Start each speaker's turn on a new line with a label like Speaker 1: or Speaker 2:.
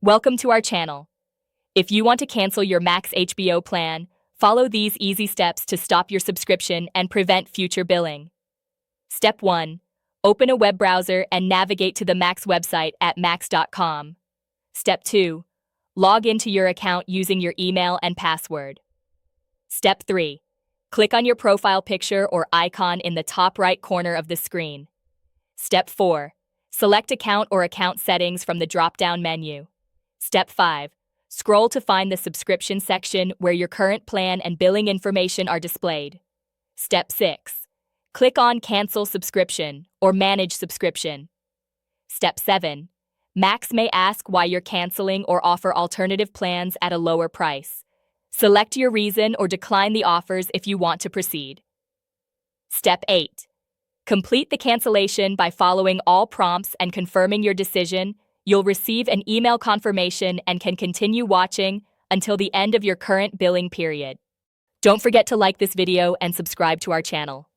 Speaker 1: Welcome to our channel. If you want to cancel your Max HBO plan, follow these easy steps to stop your subscription and prevent future billing. Step 1. Open a web browser and navigate to the Max website at max.com. Step 2. Log into your account using your email and password. Step 3. Click on your profile picture or icon in the top right corner of the screen. Step 4. Select Account or Account Settings from the drop-down menu. Step 5. Scroll to find the subscription section where your current plan and billing information are displayed. Step 6. Click on Cancel Subscription or Manage Subscription. Step 7. Max may ask why you're canceling or offer alternative plans at a lower price. Select your reason or decline the offers if you want to proceed. Step 8. Complete the cancellation by following all prompts and confirming your decision. You'll receive an email confirmation and can continue watching until the end of your current billing period. Don't forget to like this video and subscribe to our channel.